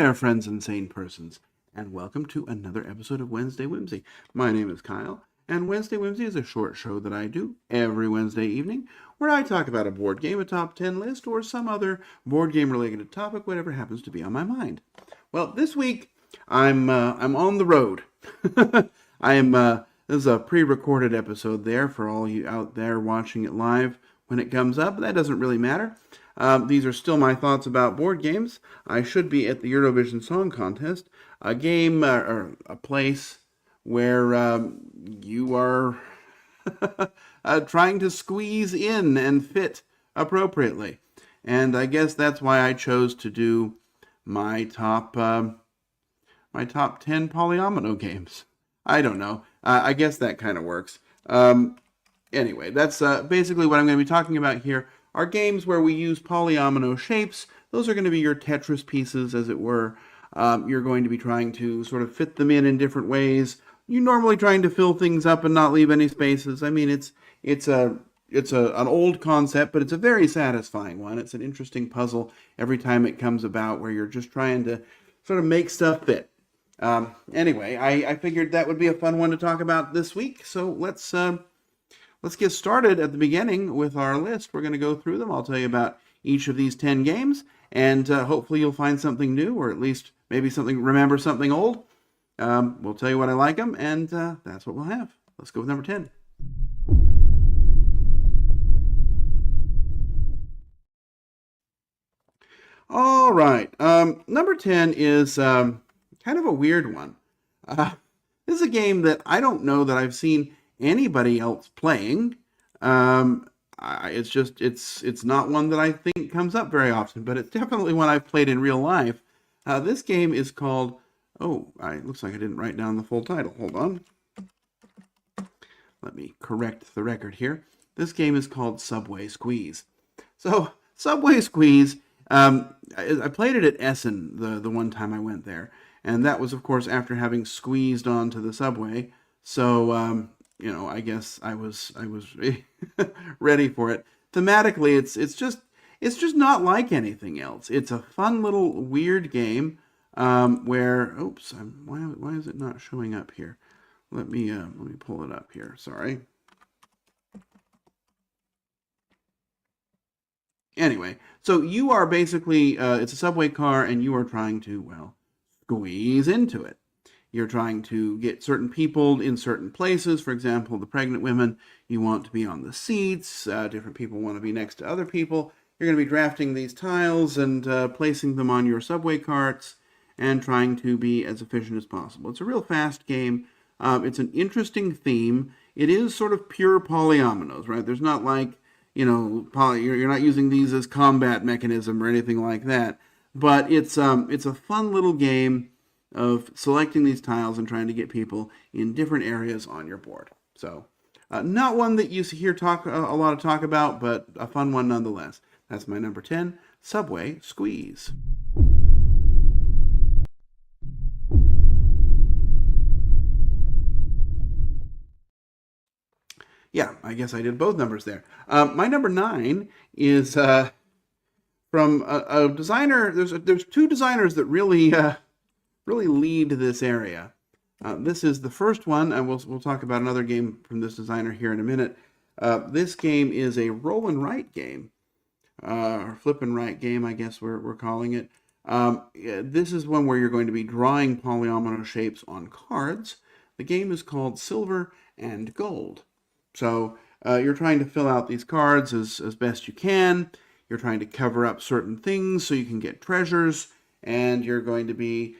there, friends and sane persons, and welcome to another episode of Wednesday Whimsy. My name is Kyle, and Wednesday Whimsy is a short show that I do every Wednesday evening where I talk about a board game, a top 10 list, or some other board game related topic, whatever happens to be on my mind. Well, this week I'm on the road. This is a pre-recorded episode there for all you out there watching it live when it comes up. That doesn't really matter. These are still my thoughts about board games. I should be at the Eurovision Song Contest, a game or a place where you are trying to squeeze in and fit appropriately. And I guess that's why I chose to do my top 10 Polyomino games. I don't know. I guess that kind of works. Anyway, that's basically what I'm going to be talking about here. Are games where we use polyomino shapes. Those are going to be your Tetris pieces, as it were. You're going to be trying to sort of fit them in different ways. You're normally trying to fill things up and not leave any spaces. I mean, it's an old concept, but it's a very satisfying one. It's an interesting puzzle every time it comes about, where you're just trying to sort of make stuff fit. Anyway, I figured that would be a fun one to talk about this week. So let's get started at the beginning with our list. We're going to go through them. I'll tell you about each of these 10 games, and hopefully you'll find something new, or at least maybe remember something old. We'll tell you what I like them, and that's what we'll have. Let's go with number 10. All right. Number 10 is kind of a weird one. This is a game that I don't know that I've seen anybody else playing. It's not one that I think comes up very often, but it's definitely one I've played in real life. This game is called, it looks like I didn't write down the full title. Hold on. Let me correct the record here. This game is called Subway Squeeze. So, Subway Squeeze, I played it at Essen the one time I went there, and that was, of course, after having squeezed onto the subway. So, I guess I was ready for it. Thematically, it's just not like anything else. It's a fun little weird game where why is it not showing up here? Let me pull it up here. Sorry. Anyway, so you are basically it's a subway car, and you are trying to squeeze into it. You're trying to get certain people in certain places. For example, the pregnant women, you want to be on the seats. Different people want to be next to other people. You're going to be drafting these tiles and placing them on your subway carts and trying to be as efficient as possible. It's a real fast game. It's an interesting theme. It is sort of pure polyominoes, right? There's not like, you're not using these as combat mechanism or anything like that. But it's a fun little game of selecting these tiles and trying to get people in different areas on your board. So, not one that you hear a lot of talk about, but a fun one nonetheless. That's my number 10, Subway Squeeze. Yeah, I guess I did both numbers there. My number 9 is from a designer. There's two designers that really lead this area. This is the first one, and we'll talk about another game from this designer here in a minute. This game is a roll and write game, or flip and write game, I guess we're calling it. This is one where you're going to be drawing polyomino shapes on cards. The game is called Silver and Gold. So you're trying to fill out these cards as best you can. You're trying to cover up certain things so you can get treasures, and you're going to be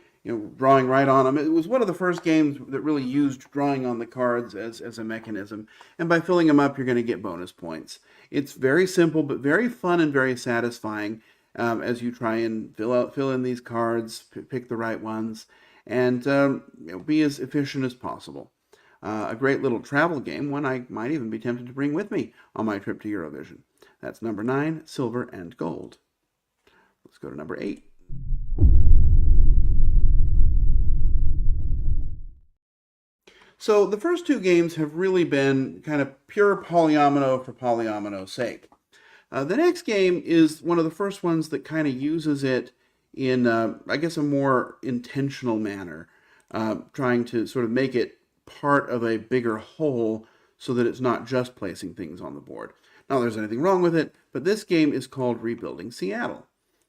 drawing right on them. It was one of the first games that really used drawing on the cards as a mechanism. And by filling them up, you're going to get bonus points. It's very simple, but very fun and very satisfying as you try and fill in these cards, pick the right ones, and be as efficient as possible. A great little travel game, one I might even be tempted to bring with me on my trip to Eurovision. That's number 9, Silver and Gold. Let's go to number 8. So the first two games have really been kind of pure polyomino for polyomino's sake. The next game is one of the first ones that kind of uses it in, I guess, a more intentional manner, trying to sort of make it part of a bigger whole so that it's not just placing things on the board. Not that there's anything wrong with it, but this game is called Rebuilding Seattle.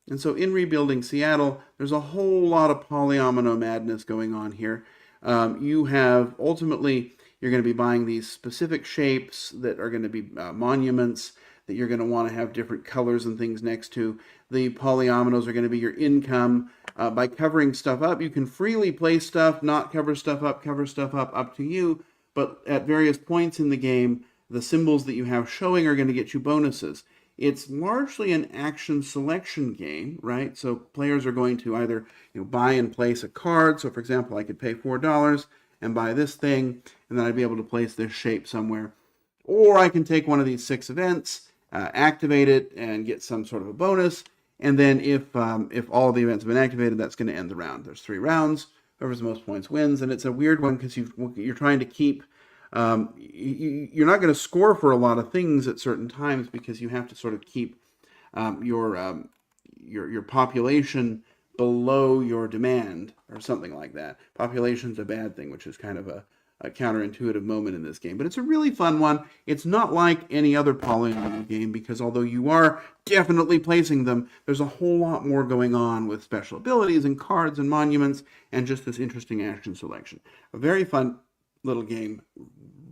And so in Rebuilding Seattle, there's a whole lot of polyomino madness going on here. You have, ultimately, you're going to be buying these specific shapes that are going to be monuments that you're going to want to have different colors and things next to. The polyominoes are going to be your income. By covering stuff up, you can freely place stuff, not cover stuff up to you. But at various points in the game, the symbols that you have showing are going to get you bonuses. It's largely an action selection game, right? So players are going to either buy and place a card. So for example, I could pay $4 and buy this thing, and then I'd be able to place this shape somewhere. Or I can take one of these 6 events, activate it, and get some sort of a bonus. And then if all the events have been activated, that's going to end the round. There's 3 rounds. Whoever's the most points wins. And it's a weird one because you're trying to keep... you're not going to score for a lot of things at certain times because you have to sort of keep your population below your demand or something like that. Population's a bad thing, which is kind of a counterintuitive moment in this game. But it's a really fun one. It's not like any other polyomino game because although you are definitely placing them, there's a whole lot more going on with special abilities and cards and monuments and just this interesting action selection. A very fun little game,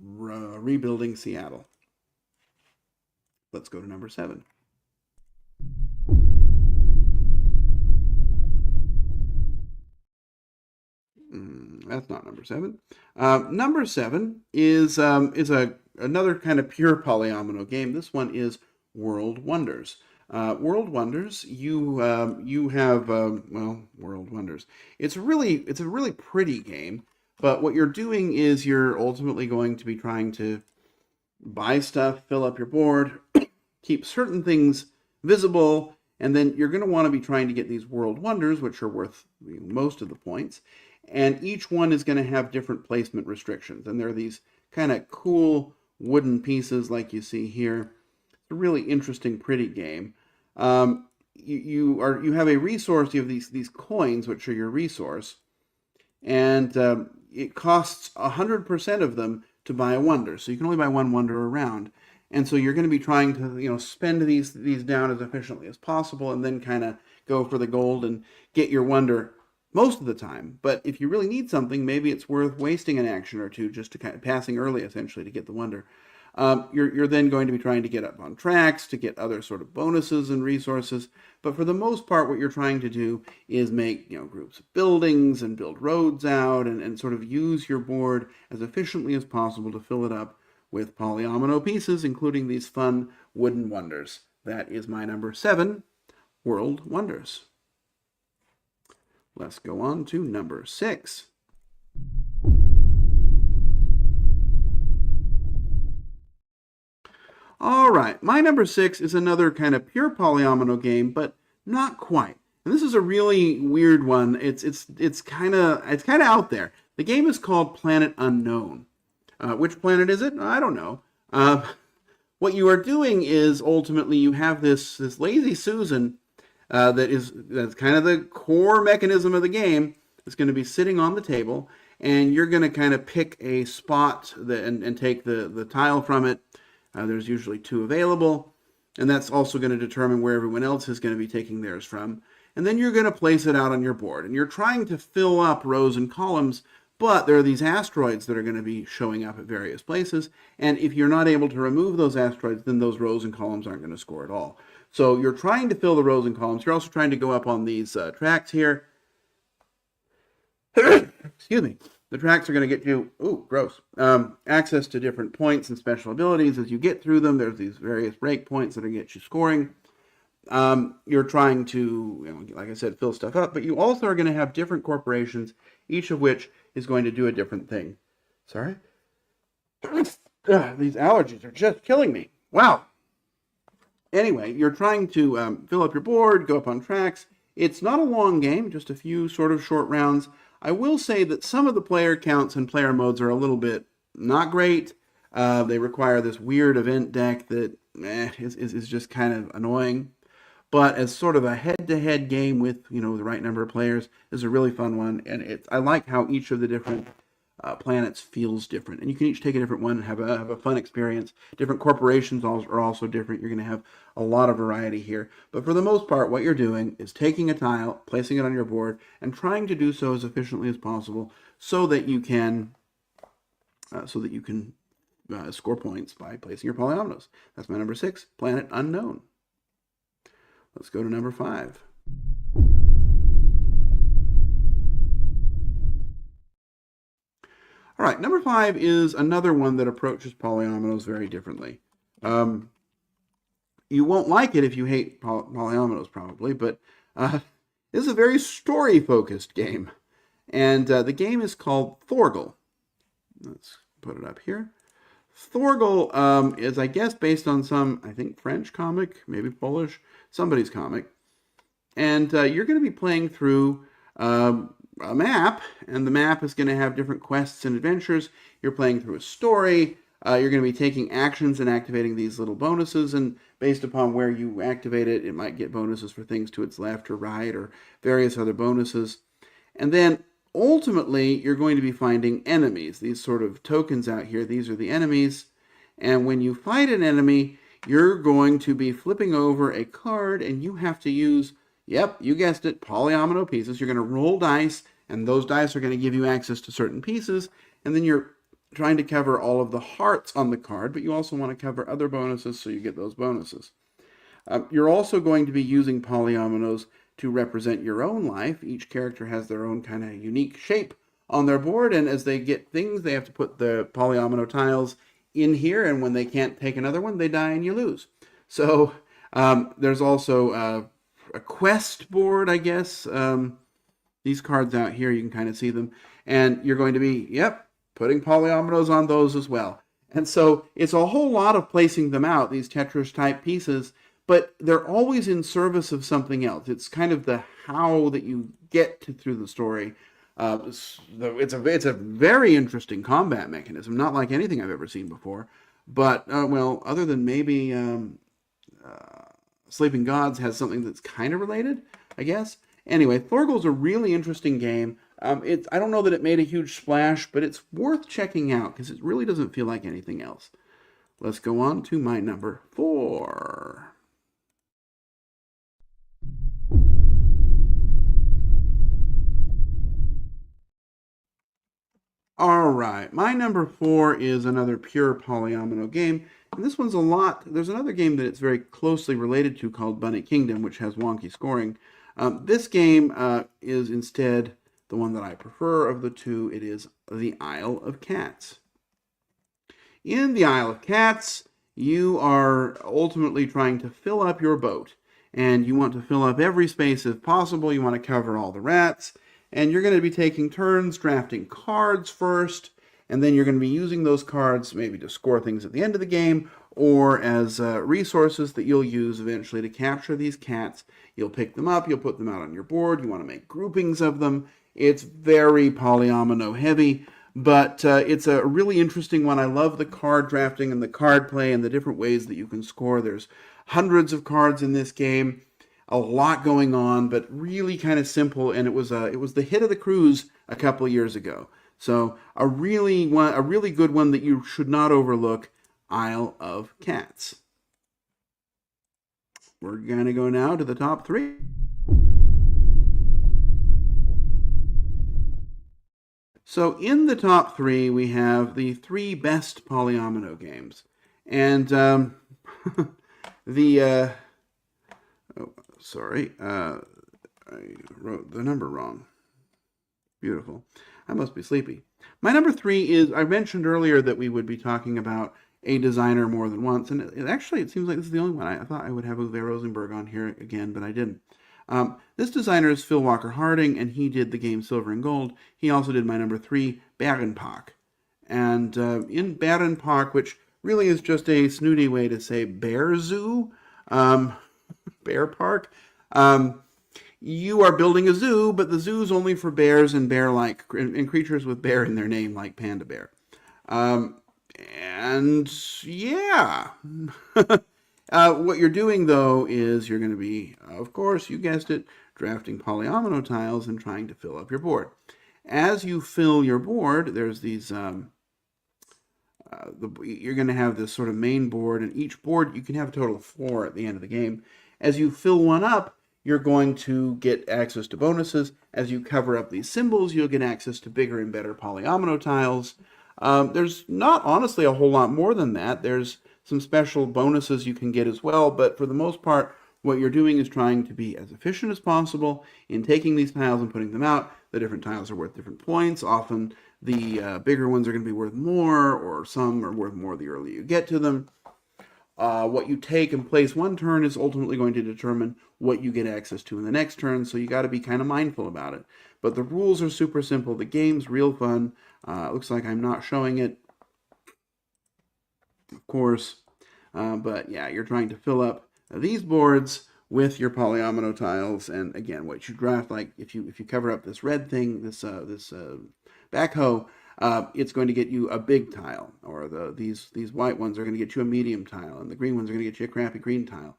Rebuilding Seattle. Let's go to number 7. That's not number 7. Number 7 is another kind of pure polyomino game. This one is World Wonders. World Wonders, you have World Wonders. It's a really pretty game. But what you're doing is you're ultimately going to be trying to buy stuff, fill up your board, keep certain things visible, and then you're going to want to be trying to get these World Wonders, which are worth most of the points. And each one is going to have different placement restrictions. And there are these kind of cool wooden pieces like you see here. It's a really interesting, pretty game. You have a resource, you have these coins, which are your resource. And it costs 100% of them to buy a wonder. So you can only buy one wonder a round. And so you're going to be trying to, spend these down as efficiently as possible and then kind of go for the gold and get your wonder most of the time. But if you really need something, maybe it's worth wasting an action or two just to kind of passing early, essentially, to get the wonder. You're then going to be trying to get up on tracks to get other sort of bonuses and resources. But for the most part, what you're trying to do is make groups of buildings and build roads out and sort of use your board as efficiently as possible to fill it up with polyomino pieces, including these fun wooden wonders. That is my number 7, World Wonders. Let's go on to number 6. All right, my number 6 is another kind of pure polyomino game, but not quite. And this is a really weird one. It's kind of out there. The game is called Planet Unknown. Which planet is it? I don't know. What you are doing is ultimately you have this lazy Susan that's kind of the core mechanism of the game. It's going to be sitting on the table, and you're going to kind of pick a spot and take the tile from it. There's usually 2 available, and that's also going to determine where everyone else is going to be taking theirs from. And then you're going to place it out on your board, and you're trying to fill up rows and columns, but there are these asteroids that are going to be showing up at various places, and if you're not able to remove those asteroids, then those rows and columns aren't going to score at all. So you're trying to fill the rows and columns. You're also trying to go up on these tracks here. Excuse me. The tracks are going to get you, gross, access to different points and special abilities. As you get through them, there's these various breakpoints that are going to get you scoring. You're trying to, like I said, fill stuff up, but you also are going to have different corporations, each of which is going to do a different thing. Sorry? These allergies are just killing me. Wow. Anyway, you're trying to fill up your board, go up on tracks. It's not a long game, just a few sort of short rounds. I will say that some of the player counts and player modes are a little bit not great. They require this weird event deck that is just kind of annoying. but as sort of a head-to-head game with, the right number of players is a really fun one. And I like how each of the different planets feels different, and you can each take a different one and have a fun experience. Different corporations are also different. You're going to have a lot of variety here, but for the most part, what you're doing is taking a tile, placing it on your board, and trying to do so as efficiently as possible, so that you can score points by placing your polyominoes. That's my number 6, Planet Unknown. Let's go to number 5. All right, number 5 is another one that approaches polyominoes very differently. You won't like it if you hate polyominoes, probably, but this is a very story-focused game. And the game is called Thorgal. Let's put it up here. Thorgal is, I guess, based on some, I think, French comic, maybe Polish, somebody's comic. And you're going to be playing through a map, and the map is going to have different quests and adventures. You're playing through a story. You're going to be taking actions and activating these little bonuses, and based upon where you activate it, it might get bonuses for things to its left or right or various other bonuses. And then ultimately, you're going to be finding enemies, these sort of tokens out here. These are the enemies. And when you fight an enemy, you're going to be flipping over a card, and you have to use, yep, you guessed it, polyomino pieces. You're going to roll dice, and those dice are going to give you access to certain pieces. And then you're trying to cover all of the hearts on the card, but you also want to cover other bonuses, so you get those bonuses. You're also going to be using polyominoes to represent your own life. Each character has their own kind of unique shape on their board, and as they get things, they have to put the polyomino tiles in here, and when they can't take another one, they die and you lose. So there's also a quest board, I guess. These cards out here, you can kind of see them, and you're going to be, putting polyominoes on those as well. And so it's a whole lot of placing them out, these Tetris-type pieces, but they're always in service of something else. It's kind of the how that you get through the story. It's a very interesting combat mechanism, not like anything I've ever seen before. But, other than maybe Sleeping Gods has something that's kind of related, I guess. Anyway, Thorgal's a really interesting game. I don't know that it made a huge splash, but it's worth checking out because it really doesn't feel like anything else. Let's go on to my number 4. All right, my number 4 is another pure polyomino game, and this one's there's another game that it's very closely related to called Bunny Kingdom, which has wonky scoring. This game is instead the one that I prefer of the two. It is the Isle of Cats. In the Isle of Cats, you are ultimately trying to fill up your boat, and you want to fill up every space if possible. You want to cover all the rats, and you're going to be taking turns drafting cards first, and then you're going to be using those cards maybe to score things at the end of the game, or as resources that you'll use eventually to capture these cats. You'll pick them up, you'll put them out on your board, you want to make groupings of them. It's very polyomino heavy, but it's a really interesting one. I love the card drafting and the card play and the different ways that you can score. There's hundreds of cards in this game, a lot going on, but really kind of simple, and it was the hit of the cruise a couple years ago. So a really good one that you should not overlook, Isle of Cats. We're going to go now to the top 3. So in the top 3, we have the 3 best polyomino games. And I wrote the number wrong. Beautiful. I must be sleepy. My number 3 is, I mentioned earlier that we would be talking about a designer more than once, and it seems like this is the only one. I thought I would have Uwe Rosenberg on here again, but I didn't. This designer is Phil Walker Harding, and he did the game Silver and Gold. He also did my number 3, Bärenpark. And in Bärenpark, which really is just a snooty way to say bear zoo, bear park, you are building a zoo, but the zoo's only for bears and bear-like, and creatures with bear in their name, like panda bear. And yeah, What you're doing, though, is you're going to be, of course, you guessed it, drafting polyomino tiles and trying to fill up your board. As you fill your board, there's these, you're going to have this sort of main board, and each board, you can have a total of 4 at the end of the game. As you fill one up, you're going to get access to bonuses. As you cover up these symbols, you'll get access to bigger and better polyomino tiles. There's not, honestly, a whole lot more than that. There's some special bonuses you can get as well, but for the most part, what you're doing is trying to be as efficient as possible in taking these tiles and putting them out. The different tiles are worth different points. Often the bigger ones are going to be worth more, or some are worth more the earlier you get to them. What you take and place one turn is ultimately going to determine what you get access to in the next turn, so you got to be kind of mindful about it. But the rules are super simple. The game's real fun. Looks like I'm not showing it, of course. But yeah, you're trying to fill up these boards with your polyomino tiles, and again, what you draft, like if you cover up this red thing, this backhoe, it's going to get you a big tile, or these white ones are going to get you a medium tile, and the green ones are going to get you a crappy green tile.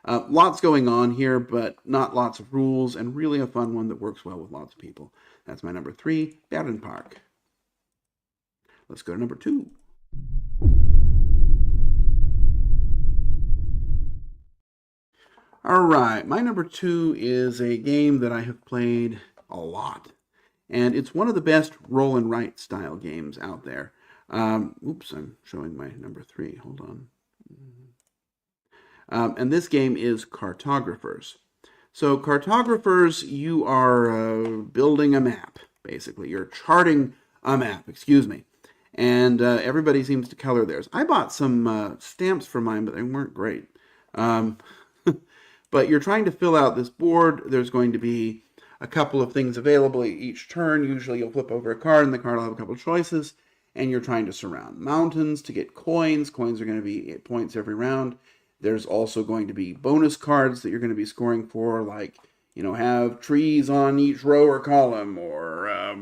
Lots going on here, but not lots of rules, and really a fun one that works well with lots of people. That's my number 3, Berlin Park. Let's go to number 2. All right, my number 2 is a game that I have played a lot, and it's one of the best roll and write style games out there. Oops, I'm showing my number 3. Hold on. And this game is Cartographers. So Cartographers, you are building a map, basically. You're charting a map, excuse me. And everybody seems to color theirs. I bought some stamps for mine, but they weren't great. But you're trying to fill out this board. There's going to be a couple of things available each turn. Usually you'll flip over a card, and the card will have a couple of choices. And you're trying to surround mountains to get coins. Coins are going to be 8 points every round. There's also going to be bonus cards that you're going to be scoring for, like, have trees on each row or column, or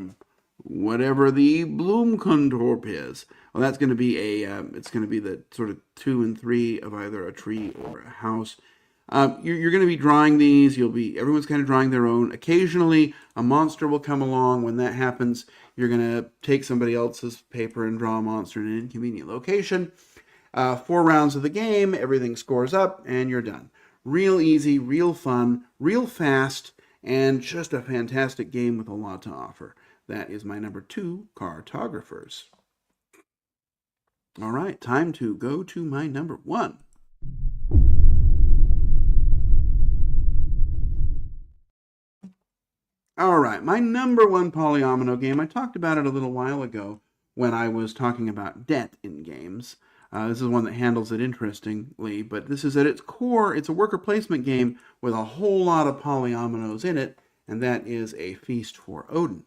whatever the bloom contorp is. Well, that's going to be it's going to be the sort of 2 and 3 of either a tree or a house. You're going to be drawing these. Everyone's kind of drawing their own. Occasionally, a monster will come along. When that happens, you're going to take somebody else's paper and draw a monster in an inconvenient location. 4 rounds of the game, everything scores up, and you're done. Real easy, real fun, real fast, and just a fantastic game with a lot to offer. That is my number 2, Cartographers. All right, time to go to my number 1. All right, my number 1 polyomino game, I talked about it a little while ago when I was talking about debt in games. This is one that handles it interestingly, but this is at its core, it's a worker placement game with a whole lot of polyominoes in it, and that is A Feast for Odin.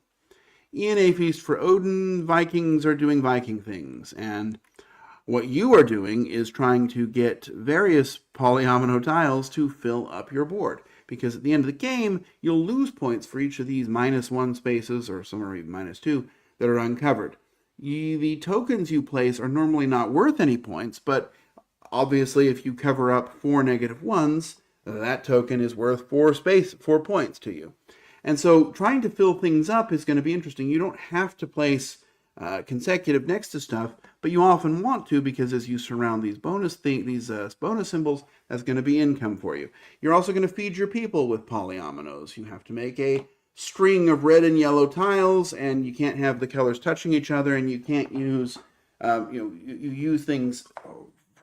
In A Feast for Odin, Vikings are doing Viking things, and what you are doing is trying to get various polyomino tiles to fill up your board. Because at the end of the game, you'll lose points for each of these -1 spaces, or some are even -2, that are uncovered. The tokens you place are normally not worth any points, but obviously if you cover up 4 -1s, that token is worth 4 points to you. And so trying to fill things up is going to be interesting. You don't have to place consecutive next to stuff, but you often want to, because as you surround these bonus symbols, that's going to be income for you. You're also going to feed your people with polyominoes. You have to make a string of red and yellow tiles, and you can't have the colors touching each other, and you can't use you use things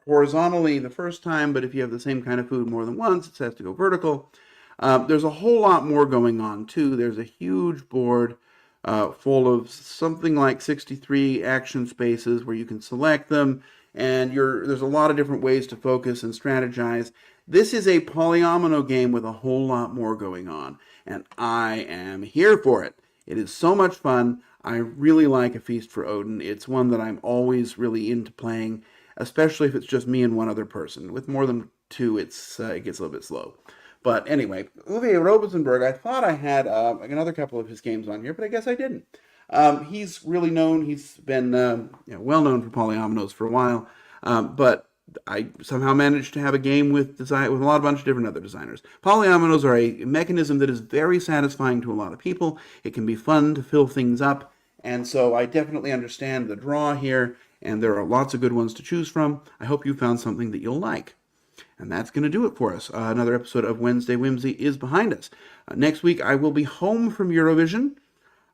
horizontally the first time, but if you have the same kind of food more than once, it has to go vertical. There's a whole lot more going on too. There's a huge board full of something like 63 action spaces where you can select them, and there's a lot of different ways to focus and strategize. This is a polyomino game with a whole lot more going on, and I am here for it. It is so much fun. I really like A Feast for Odin. It's one that I'm always really into playing, especially if it's just me and one other person. With more than 2, it gets a little bit slow. But anyway, Uwe Rosenberg, I thought I had another couple of his games on here, but I guess I didn't. He's really known. He's been well known for polyominoes for a while. But I somehow managed to have a game with a bunch of different other designers. Polyominoes are a mechanism that is very satisfying to a lot of people. It can be fun to fill things up, and so I definitely understand the draw here, and there are lots of good ones to choose from. I hope you found something that you'll like. And that's going to do it for us. Another episode of Wednesday Whimsy is behind us. Next week, I will be home from Eurovision.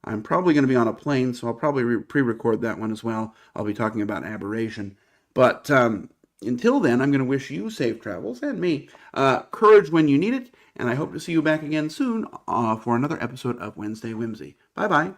I'm probably going to be on a plane, so I'll probably pre-record that one as well. I'll be talking about Aberration. But until then, I'm going to wish you safe travels, and me, courage when you need it, and I hope to see you back again soon for another episode of Wednesday Whimsy. Bye-bye.